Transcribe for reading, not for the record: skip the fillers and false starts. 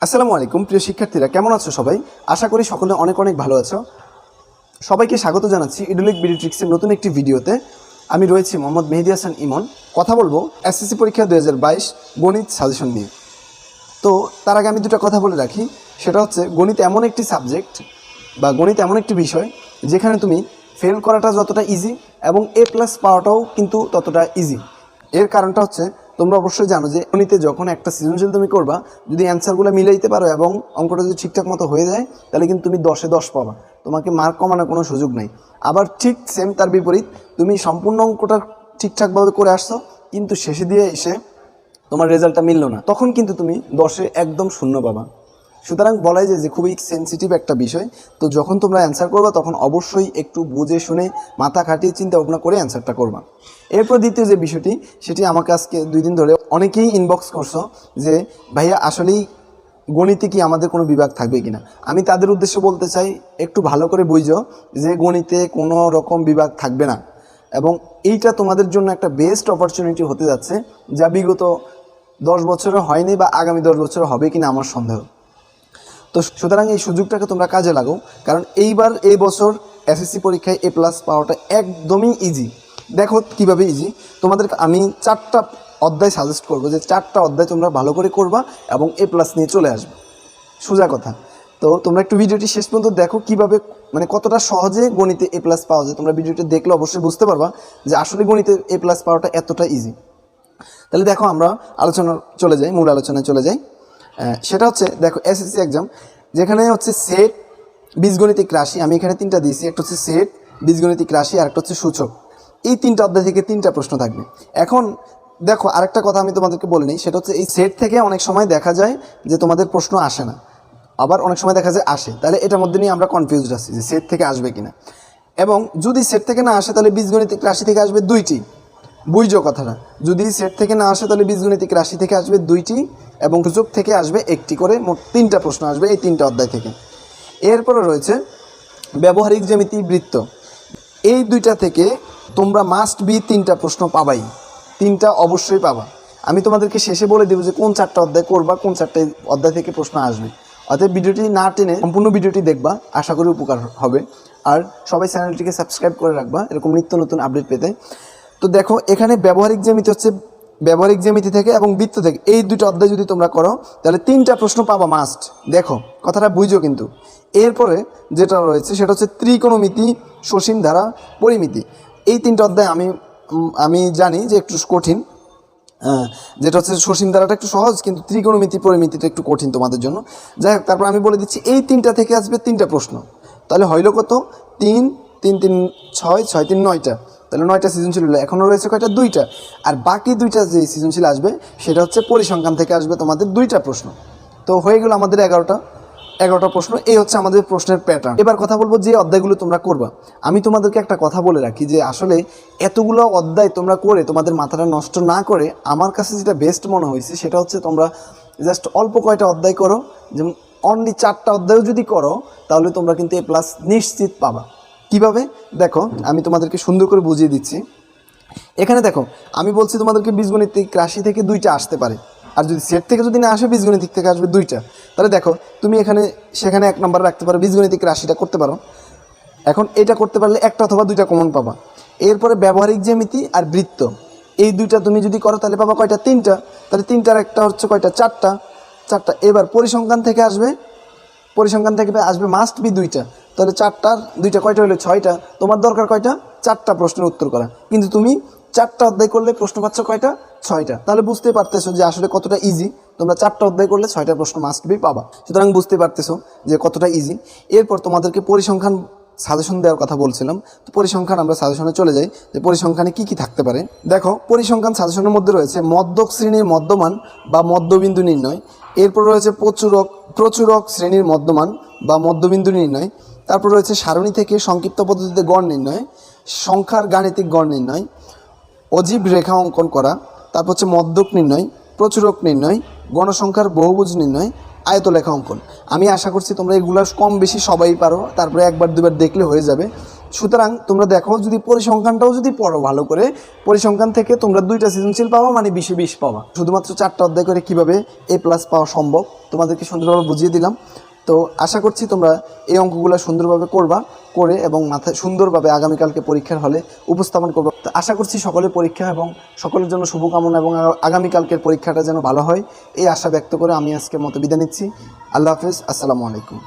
আসসালামু আলাইকুম প্রিয় শিক্ষার্থীরা, কেমন আছো সবাই? আশা করি সকলে অনেক অনেক ভালো আছো। সবাইকে স্বাগত জানাচ্ছি ইডুলিক বিডিট্রিক্সের নতুন একটি ভিডিওতে। আমি রয়েছি মোহাম্মদ মেহেদী হাসান ইমন। কথা বলবো এসএসসি পরীক্ষা 2022 গণিত সাজেশন নিয়ে। তো তার আগে আমি দুটো কথা বলে রাখি, সেটা হচ্ছে গণিত এমন একটি সাবজেক্ট বা গণিত এমন একটি বিষয় যেখানে তুমি ফেল করাটা যতটা ইজি এবং A+ পাওয়াটাও কিন্তু ততটা ইজি। এর কারণটা হচ্ছে তোমরা অবশ্যই জানো যে গণিতে যখন একটা সৃজনশীল তুমি করবা, যদি অ্যান্সারগুলো মিলাইতে পারো এবং অঙ্কটা যদি ঠিকঠাক মতো হয়ে যায়, তাহলে কিন্তু তুমি 10-এ 10 পাবা, তোমাকে মার্ক কমানোর কোনো সুযোগ নেই। আবার ঠিক সেম তার বিপরীত, তুমি সম্পূর্ণ অঙ্কটা ঠিকঠাকভাবে করে আসছো কিন্তু শেষে দিয়ে এসে তোমার রেজাল্টটা মিললো না, তখন কিন্তু তুমি 10-এ একদম শূন্য পাবা। সুতরাং বলাই যায় যে খুবই সেন্সিটিভ একটা বিষয়। তো যখন তোমরা অ্যান্সার করবা তখন অবশ্যই একটু বুঝে শুনে মাথা খাটিয়ে চিন্তা ভাবনা করে অ্যান্সারটা করবা। এরপর দ্বিতীয় যে বিষয়টি, সেটি আমাকে আজকে 2 দিন ধরে অনেকেই ইনবক্স করছো যে ভাইয়া আসলেই গণিতে কি আমাদের কোনো বিভাগ থাকবে কিনা। আমি তাদের উদ্দেশ্যে বলতে চাই, একটু ভালো করে বুঝো যে গণিতে কোনো রকম বিভাগ থাকবে না, এবং এইটা তোমাদের জন্য একটা বেস্ট অপরচুনিটি হতে যাচ্ছে, যা বিগত 10 বছরে হয়নি বা আগামী 10 বছরে হবে কিনা আমার সন্দেহ। তো সুতরাং এই সুযোগটাকে তোমরা কাজে লাগাও, কারণ এই বছর এসএসসি পরীক্ষায় A+ পাওয়াটা একদমই ইজি। দেখো কিভাবে ইজি, তোমাদের আমি 4টা অধ্যায় সাজেস্ট করবো, যে 4টা অধ্যায় তোমরা ভালো করে করবা এবং A+ নিয়ে চলে আসবে, সোজা কথা। তো তোমরা একটু ভিডিওটি শেষ পর্যন্ত দেখো, কিভাবে মানে কতটা সহজে গণিতে A+ পাওয়া যায়। তোমরা ভিডিওটি দেখলে অবশ্যই বুঝতে পারবা যে আসলে গণিতে A+ পাওয়াটা এতটা ইজি। তাহলে দেখো আমরা মূল আলোচনায় চলে যাই। সেটা হচ্ছে দেখো এসএসসি এক্সাম, যেখানে হচ্ছে সেট, বীজগণিতিক রাশি, আমি এখানে 3টা দিয়েছি। একটা হচ্ছে সেট, বীজগণিতিক রাশি, আর একটা হচ্ছে সূচক। এই 3টা অধ্যায় থেকে 3টা প্রশ্ন থাকবে। এখন দেখো আরেকটা কথা আমি তোমাদেরকে বলে নিই, সেটা হচ্ছে এই সেট থেকে অনেক সময় দেখা যায় যে তোমাদের প্রশ্ন আসে না, আবার অনেক সময় দেখা যায় আসে। তাহলে এটার মধ্যে নিয়ে আমরা কনফিউজড আছি যে সেট থেকে আসবে কিনা। এবং যদি সেট থেকে না আসে তাহলে বীজগণিতিক রাশি থেকে আসবে 2টি। বুঝছো কথাটা? যদি সেট থেকে না আসে তাহলে বীজগণিতিক রাশি থেকে আসবে 2টি এবং সূচক থেকে আসবে 1টি করে, মোট 3টা প্রশ্ন আসবে এই 3টা অধ্যায় থেকে। এরপরে রয়েছে ব্যবহারিক জ্যামিতি, বৃত্ত। এই 2টা থেকে তোমরা মাস্ট বি 3টা প্রশ্ন পাবাই, 3টা অবশ্যই পাবা। আমি তোমাদেরকে শেষে বলে দেবো যে কোন 4টা অধ্যায় করবা, কোন 4টা অধ্যায় থেকে প্রশ্ন আসবে। অতএব ভিডিওটি না টেনে সম্পূর্ণ ভিডিওটি দেখবা, আশা করি উপকার হবে। আর সবাই চ্যানেলটিকে সাবস্ক্রাইব করে রাখবা এরকম নিত্য নতুন আপডেট পেতে। তো দেখো এখানে ব্যবহারিক জ্যামিতি থেকে এবং বৃত্ত থেকে এই 2টা অধ্যায় যদি তোমরা করো তাহলে 3টা প্রশ্ন পাবা মাস্ট। দেখো কথাটা বুঝো কিন্তু। এরপরে যেটা রয়েছে সেটা হচ্ছে ত্রিকোণমিতি, সসীম ধারা, পরিমিতি। এই 3টা অধ্যায় আমি জানি যে একটু কঠিন, যেটা হচ্ছে সসীম ধারাটা একটু সহজ, কিন্তু ত্রিকোণমিতি, পরিমিতিটা একটু কঠিন তোমাদের জন্য। যাই হোক, তারপর আমি বলে দিচ্ছি এই 3টা থেকে আসবে 3টা প্রশ্ন। তাহলে হইল কত? 3 3 3 6 6 3 9টা। তাহলে 9টা সৃজনশীল হলো। এখনও রয়েছে কয়টা? 2টা। আর বাকি 2টা যে সৃজনশীল আসবে সেটা হচ্ছে পরিসংখ্যান থেকে আসবে তোমাদের 2টা প্রশ্ন। তো হয়ে গেল আমাদের 11টা প্রশ্ন। এই হচ্ছে আমাদের প্রশ্নের প্যাটার্ন। এবার কথা বলবো যে অধ্যায়গুলো তোমরা করবা। আমি তোমাদেরকে একটা কথা বলে রাখি যে আসলে এতগুলো অধ্যায় তোমরা করে তোমাদের মাথাটা নষ্ট না করে, আমার কাছে যেটা বেস্ট মনে হয়েছে সেটা হচ্ছে তোমরা জাস্ট অল্প কয়টা অধ্যায় করো। যেমন অনলি 4টা অধ্যায়ও যদি করো তাহলে তোমরা কিন্তু A+ নিশ্চিত পাবা। কিভাবে? দেখো আমি তোমাদেরকে সুন্দর করে বুঝিয়ে দিচ্ছি। এখানে দেখো আমি বলছি তোমাদেরকে বীজগণিতিক রাশি থেকে 2টা আসতে পারে, আর যদি সেট থেকে যদি না আসে বীজগণিতিক থেকে আসবে 2টা। তাহলে দেখো তুমি সেখানে 1 নম্বর রাখতে পারো, বীজগণিতিক রাশিটা করতে পারো। এখন এটা করতে পারলে 1টা অথবা 2টা কমন পাবা। এরপরে ব্যবহারিক জ্যামিতি আর বৃত্ত, এই 2টা তুমি যদি করো তাহলে পাবা কয়টা? 3টা। তাহলে 3টার একটা হচ্ছে কয়টা? 4টা। এবার পরিসংখ্যান থেকে আসবে মাস্ট বি 2টা। তাহলে 4টার 2টা কয়টা হলো? 6টা। তোমার দরকার কয়টা? 4টা প্রশ্নের উত্তর করা, কিন্তু তুমি 4টা অধ্যায় করলে প্রশ্ন পাচ্ছ কয়টা? 6টা। তাহলে বুঝতে পারতেছো যে আসলে কতটা ইজি। তোমরা 4টা অধ্যায় করলে 6টা প্রশ্ন মাস্ট বি পাবা। সুতরাং বুঝতে পারতেছো যে কতটা ইজি। এরপর তোমাদেরকে পরিসংখ্যান সাজেশন দেওয়ার কথা বলছিলাম। তো পরিসংখ্যান আমরা সাজেশনে চলে যাই যে পরিসংখ্যানে কি কি থাকতে পারে। দেখো পরিসংখ্যান সাজেশনের মধ্যে রয়েছে মধ্যক শ্রেণীর মধ্যমান বা মধ্যবিন্দু নির্ণয়। এরপর রয়েছে প্রচুরক শ্রেণীর মধ্যমান বা মধ্যবিন্দু নির্ণয়। তারপর রয়েছে সারণী থেকে সংক্ষিপ্ত পদ্ধতিতে গড় নির্ণয়, সংখ্যার গাণিতিক গড় নির্ণয়, অজীব রেখা অঙ্কন করা। তারপর হচ্ছে মধ্যক নির্ণয়, প্রচুরক নির্ণয়, গণসংখ্যার বহুভুজ নির্ণয়, আয়তলেখা অঙ্কন। আমি আশা করছি তোমরা এগুলো কম বেশি সবাই পারো, তারপরে 1-2বার দেখলে হয়ে যাবে। সুতরাং তোমরা দেখো, যদি পরিসংখ্যানটাও যদি পড়ো ভালো করে, পরিসংখ্যান থেকে তোমরা 2টা সৃজনশীল পাবা, মানে 20-এ 20 পাবা। শুধুমাত্র 4টা অধ্যায় করে কীভাবে A+ পাওয়া সম্ভব তোমাদেরকে সুন্দরভাবে বুঝিয়ে দিলাম। তো আশা করছি তোমরা এই অঙ্কগুলো সুন্দরভাবে করবা, করে এবং মাথায় সুন্দরভাবে আগামীকালকে পরীক্ষার হলে উপস্থাপন করবা। তো আশা করছি সকলের পরীক্ষা এবং সকলের জন্য শুভকামনা, এবং আগামীকালকের পরীক্ষাটা যেন ভালো হয়, এই আশা ব্যক্ত করে আমি আজকের মতো বিদায় নিচ্ছি। আল্লাহ হাফেজ, আসসালামু আলাইকুম।